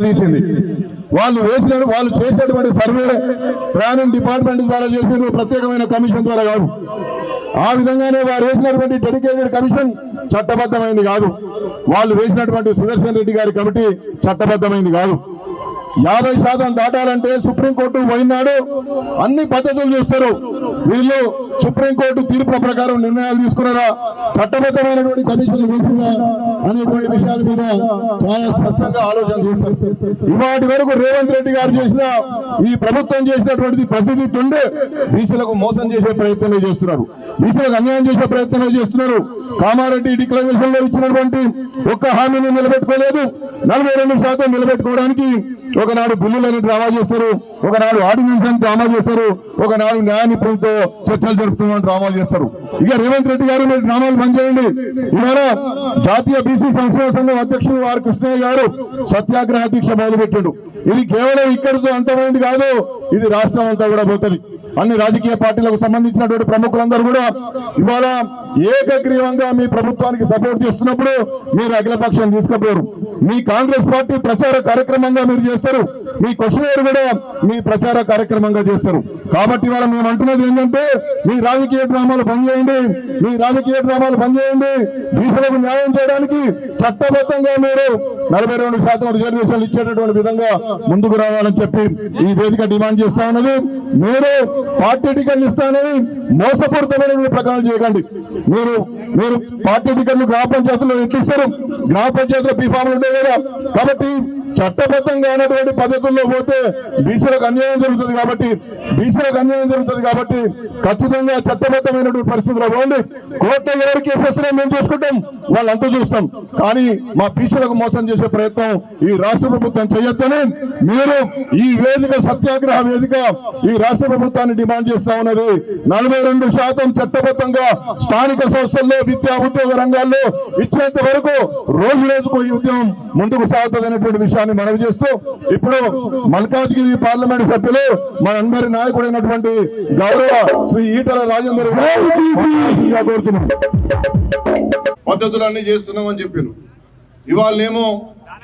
తీసింది. వాళ్ళు చేసినటువంటి సర్వే ప్లానింగ్ డిపార్ట్మెంట్ ద్వారా చేసిన ప్రత్యేకమైన కమిషన్ ద్వారా కాదు. ఆ విధంగానే వారు వేసినటువంటి డెడికేటెడ్ కమిషన్ చట్టబద్ధమైంది కాదు. వాళ్ళు వేసినటువంటి సుదర్శన్ రెడ్డి గారి కమిటీ చట్టబద్ధమైంది కాదు. 50% దాటాలంటే సుప్రీంకోర్టు పోయినాడు అన్ని పద్ధతులు చూస్తారు. వీళ్ళు సుప్రీంకోర్టు తీర్పుల ప్రకారం నిర్ణయాలు తీసుకున్నారా, చట్టబద్ధమైనటువంటి కమిషన్లు వేసిందా అనేటువంటి విషయాల మీద చాలా స్పష్టంగా ఆలోచన చేస్తారు. ఇవాటి వరకు రేవంత్ రెడ్డి గారు చేసిన ఈ ప్రభుత్వం చేసినటువంటిది ప్రతిదీ ఉండే బీసీలకు మోసం చేసే ప్రయత్నమే చేస్తున్నారు, బీసీలకు అన్యాయం చేసే ప్రయత్నమే చేస్తున్నారు. కామారెడ్డి డిక్లరేషన్ లో ఇచ్చినటువంటి ఒక్క హామీని నిలబెట్టుకోలేదు. 42% నిలబెట్టుకోవడానికి ఒకనాడు బిల్లులని డ్రామా చేస్తారు, ఒకనాడు ఆర్డినెన్స్ అని డ్రామా చేస్తారు, ఒకనాడు న్యాయ నిపుణులతో చర్చలు జరుపుతున్నామని డ్రామాలు చేస్తారు. ఇక రేవంత్ రెడ్డి గారు మీరు డ్రామాలు బంద్ చేయండి. ఇవాళ జాతీయ బీసీ సంక్షేమ సంఘం అధ్యక్షుడు ఆర్ కృష్ణయ్య గారు సత్యాగ్రహ దీక్ష మొదలుపెట్టాడు. ఇది కేవలం ఇక్కడితో అంతమైంది కాదు, ఇది రాష్ట్రం అంతా కూడా పోతుంది. అన్ని రాజకీయ పార్టీలకు సంబంధించినటువంటి ప్రముఖులందరూ కూడా ఇవాళ ఏకగ్రీవంగా మీ ప్రభుత్వానికి సపోర్ట్ చేస్తున్నప్పుడు మీరు అఖిలపక్షం తీసుకుపోయారు. మీ కాంగ్రెస్ పార్టీ ప్రచార కార్యక్రమంగా మీరు చేస్తారు, మీ క్వశ్చనర్ కూడా మీ ప్రచార కార్యక్రమంగా చేస్తారు. కాబట్టి ఇవాళ మేము అంటున్నది ఏంటంటే మీ రాజకీయ డ్రామాలు బంద్ చేయండి, మీ రాజకీయ డ్రామాలు బంద్ చేయండి. బీసీలకు న్యాయం చేయడానికి చట్టబద్ధంగా మీరు 42% రిజర్వేషన్లు ఇచ్చేటటువంటి విధంగా ముందుకు రావాలని చెప్పి ఈ వేదిక డిమాండ్ చేస్తా ఉన్నది. మీరు పార్టీ టికెట్లు ఇస్తానని మోసపూరితమైన ప్రకారం చేయకండి. మీరు పార్టీ టికెట్లు గ్రామ పంచాయతీలో ఎట్లు ఇస్తారు? గ్రామ పంచాయతీలో బీఫామ్లు ఉంటాయి కదా. కాబట్టి చట్టబద్ధంగా అనేటువంటి పద్ధతుల్లో పోతే బీసీలకు అన్యాయం జరుగుతుంది కాబట్టి ఖచ్చితంగా చట్టబద్ధమైనటువంటి పరిస్థితుల్లో పోండి. కోర్టు ఎవరు కేసు వస్తున్నా మేము చూసుకుంటాం, వాళ్ళంతా చూస్తాం. కానీ మా బీసీలకు మోసం చేసే ప్రయత్నం ఈ రాష్ట్ర ప్రభుత్వం చేయొద్దని మీరు ఈ వేదిక సత్యాగ్రహ వేదిక ఈ రాష్ట్ర ప్రభుత్వాన్ని డిమాండ్ చేస్తా ఉన్నది. 42% చట్టబద్ధంగా స్థానిక సంస్థల్లో విద్యా ఉద్యోగ రంగాల్లో ఇచ్చేంత వరకు రోజు రోజుకు ఈ ఉద్యమం ముందుకు సాగుతుందనేటువంటి విషయాన్ని మనవి చేస్తూ ఇప్పుడు మల్కాజ్గిరి పార్లమెంట్ సభ్యులు మనందరి నాయకుడైనటువంటి గౌరవ శ్రీ ఈటల రాజేందర్ కోరుతున్నాం. పద్ధతులన్నీ చేస్తున్నామని చెప్పారు, ఇవాళేమో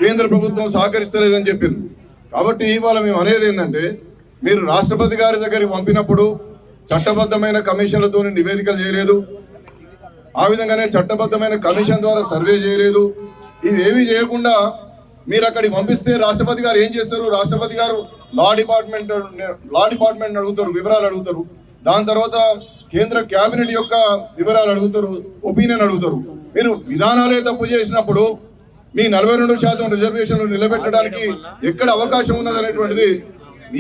కేంద్ర ప్రభుత్వం సహకరిస్తలేదని చెప్పారు. కాబట్టి ఇవాళ మేము అనేది ఏంటంటే మీరు రాష్ట్రపతి గారి దగ్గరికి పంపినప్పుడు చట్టబద్ధమైన కమిషన్లతో నివేదికలు చేయలేదు, ఆ విధంగానే చట్టబద్ధమైన కమిషన్ ద్వారా సర్వే చేయలేదు. ఇవేమీ చేయకుండా మీరు అక్కడికి పంపిస్తే రాష్ట్రపతి గారు ఏం చేస్తారు? రాష్ట్రపతి గారు లా డిపార్ట్మెంట్ అడుగుతారు, వివరాలు అడుగుతారు. దాని తర్వాత కేంద్ర కేబినెట్ యొక్క వివరాలు అడుగుతారు, ఒపీనియన్ అడుగుతారు. మీరు విధానాలే తప్పు చేసినప్పుడు మీ 42% రిజర్వేషన్లు నిలబెట్టడానికి ఎక్కడ అవకాశం ఉన్నదనేటువంటిది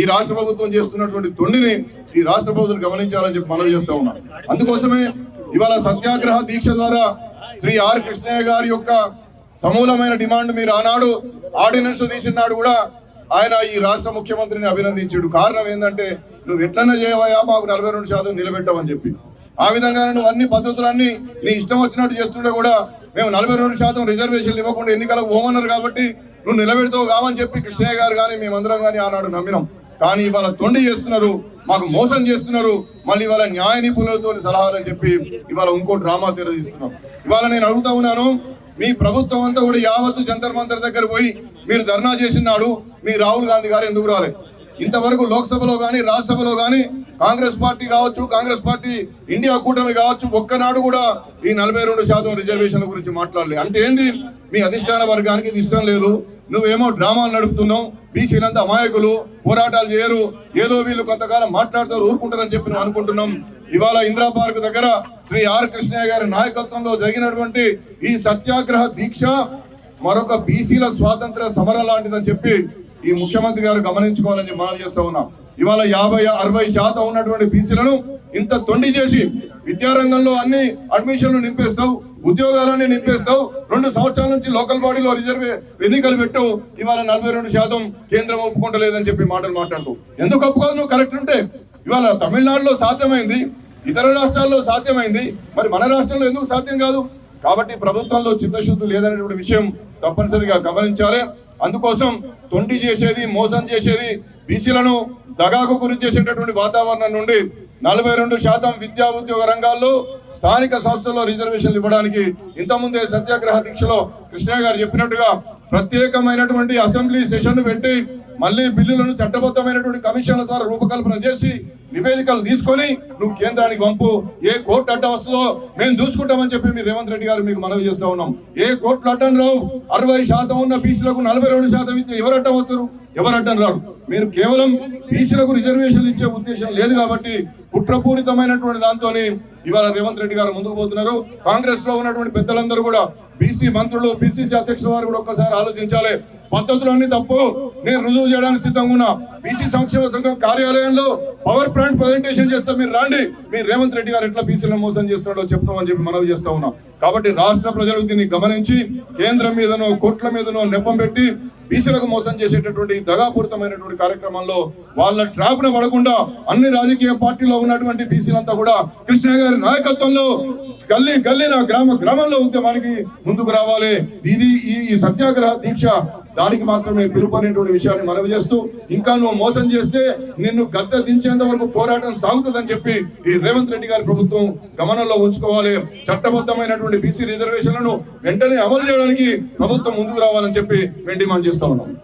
ఈ రాష్ట్ర ప్రభుత్వం చేస్తున్నటువంటి తొండిని ఈ రాష్ట్ర ప్రభుత్వం గమనించాలని చెప్పి మనవి చేస్తా ఉన్నాం. అందుకోసమే ఇవాళ సత్యాగ్రహ దీక్ష ద్వారా శ్రీ ఆర్ కృష్ణయ్య గారి యొక్క సమూలమైన డిమాండ్ మీరు ఆనాడు ఆర్డినెన్స్ తీసినాడు కూడా ఆయన ఈ రాష్ట్ర ముఖ్యమంత్రిని అభినందించాడు. కారణం ఏంటంటే నువ్వు ఎట్లన్నా చేయవయా మాకు 42% నిలబెట్టమని చెప్పి. ఆ విధంగా నువ్వు అన్ని పద్ధతులన్నీ నీ ఇష్టం వచ్చినట్టు చేస్తుండే కూడా మేము 42% రిజర్వేషన్లు ఇవ్వకుండా ఎన్నికలకు పోమన్నారు కాబట్టి నువ్వు నిలబెడతావు కావని చెప్పి కృష్ణయ్య గారు కానీ మేమందరం కానీ ఆనాడు నమ్మినాం. కానీ ఇవాళ తొండి చేస్తున్నారు, మాకు మోసం చేస్తున్నారు. మళ్ళీ ఇవాళ న్యాయ నిపుణులతో సలహాలు అని చెప్పి ఇవాళ ఇంకో డ్రామా తెరదీస్తున్నాం. ఇవాళ నేను అడుగుతా ఉన్నాను, మీ ప్రభుత్వం అంతా కూడా యావత్తు జంతర్ మంతర్ దగ్గర పోయి మీరు ధర్నా చేసినాడు మీ రాహుల్ గాంధీ గారు ఎందుకు రాలేదు? ఇంతవరకు లోక్సభలో కానీ రాజ్యసభలో కానీ కాంగ్రెస్ పార్టీ కావచ్చు, కాంగ్రెస్ పార్టీ ఇండియా కూటమి కావచ్చు, ఒక్కనాడు కూడా ఈ 42% రిజర్వేషన్ల గురించి మాట్లాడలేదు. అంటే ఏంది? మీ అధిష్టాన వర్గానికి ఇది ఇష్టం లేదు, నువ్వేమో డ్రామాలు నడుపుతున్నావు, బీసీలంతా అమాయకులు, పోరాటాలు చేయరు, ఏదో వీళ్ళు కొంతకాలం మాట్లాడతారు ఊరుకుంటారని చెప్పి నువ్వు అనుకుంటున్నాం. ఇవాళ ఇందిరా పార్క్ దగ్గర శ్రీ ఆర్ కృష్ణయ్య గారి నాయకత్వంలో జరిగినటువంటి ఈ సత్యాగ్రహ దీక్ష మరొక బీసీల స్వాతంత్ర సమరం లాంటిదని చెప్పి ఈ ముఖ్యమంత్రి గారు గమనించుకోవాలని మనం చేస్తా ఉన్నాం. ఇవాళ 50-60% ఉన్నటువంటి బీసీలను ఇంత తొండి చేసి విద్యారంగంలో అన్ని అడ్మిషన్లు నింపేస్తావు, ఉద్యోగాలన్నీ నింపేస్తావు, 2 సంవత్సరాల నుంచి లోకల్ బాడీలో ఎన్నికలు పెట్టావు. ఇవాళ 42% కేంద్రం ఒప్పుకుంటలేదని చెప్పి మాటలు మాట్లాడుతావు. ఎందుకు ఒప్పుకోదు? నువ్వు కరెక్ట్ ఉంటే ఇవాళ తమిళనాడులో సాధ్యమైంది, ఇతర రాష్ట్రాల్లో సాధ్యమైంది, మరి మన రాష్ట్రంలో ఎందుకు సాధ్యం కాదు? కాబట్టి ప్రభుత్వంలో చిత్తశుద్ధి లేదనేటువంటి విషయం తప్పనిసరిగా గమనించాలి. అందుకోసం తొండి చేసేది, మోసం చేసేది, బీసీలను దగాకు గురి చేసేటటువంటి వాతావరణం నుండి 42% విద్యా ఉద్యోగ రంగాల్లో స్థానిక సంస్థల్లో రిజర్వేషన్లు ఇవ్వడానికి ఇంతకుముందే సత్యాగ్రహ దీక్షలో కృష్ణయ్య గారు చెప్పినట్టుగా ప్రత్యేకమైనటువంటి అసెంబ్లీ సెషన్ పెట్టి మళ్ళీ బిల్లులను చట్టబద్ధమైనటువంటి కమిషన్ల ద్వారా రూపకల్పన చేసి నివేదికలు తీసుకొని నువ్వు కేంద్రానికి పంపు. ఏ కోర్టు అడ్డం వస్తుందో మేము చూసుకుంటామని చెప్పి మీరు రేవంత్ రెడ్డి గారు మీకు మనవి చేస్తా ఉన్నాం. ఏ కోర్టులు అడ్డం రావు. 60% ఉన్న బీసీలకు 42% ఇస్తే ఎవరు అడ్డం వస్తారు? ఎవరు అడ్డం రాడు. మీరు కేవలం బీసీలకు రిజర్వేషన్లు ఇచ్చే ఉద్దేశం లేదు కాబట్టి కుట్రపూరితమైనటువంటి దాంతో ఇవాళ రేవంత్ రెడ్డి గారు ముందుకు పోతున్నారు. కాంగ్రెస్ లో ఉన్నటువంటి పెద్దలందరూ కూడా, బీసీ మంత్రులు, పిసిసి అధ్యక్షుల వారు కూడా ఒక్కసారి ఆలోచించాలి. పద్ధతులన్నీ తప్పు, నేను రుజువు చేయడానికి సిద్ధంగా ఉన్నా. బీసీ సంక్షేమ సంఘం కార్యాలయంలో పవర్ పాయింట్ ప్రజెంటేషన్ చేస్తే మీరు రాండి, మీరు రేవంత్ రెడ్డి గారు ఎట్లా బీసీలను మోసం చేస్తున్నాడో చెప్తామని చెప్పి మనవి చేస్తా ఉన్నాం. కాబట్టి రాష్ట్ర ప్రజలు దీన్ని గమనించి కేంద్రం మీదనో కోట్ల మీదనో నెపం పెట్టి బీసీలకు మోసం చేసేటటువంటి దగాపూరితమైనటువంటి కార్యక్రమంలో వాళ్ళ ట్రాప్ ను పడకుండా అన్ని రాజకీయ పార్టీలో ఉన్నటువంటి బీసీలంతా కూడా కృష్ణ గారి నాయకత్వంలో గల్లీ గల్లీన గ్రామంలో ఉద్యమానికి ముందుకు రావాలి. ఇది ఈ సత్యాగ్రహ దీక్ష దానికి మాత్రమే పిలుపు అనేటువంటి విషయాన్ని మనవి చేస్తూ, ఇంకా నువ్వు మోసం చేస్తే నిన్ను గద్దె దించేంత వరకు పోరాటం సాగుతుందని చెప్పి ఈ రేవంత్ రెడ్డి గారి ప్రభుత్వం గమనంలో ఉంచుకోవాలి. చట్టబద్ధమైనటువంటి బీసీ రిజర్వేషన్లను వెంటనే అమలు చేయడానికి ప్రభుత్వం ముందుకు రావాలని చెప్పి మేము డిమాండ్ చేస్తా ఉన్నాం.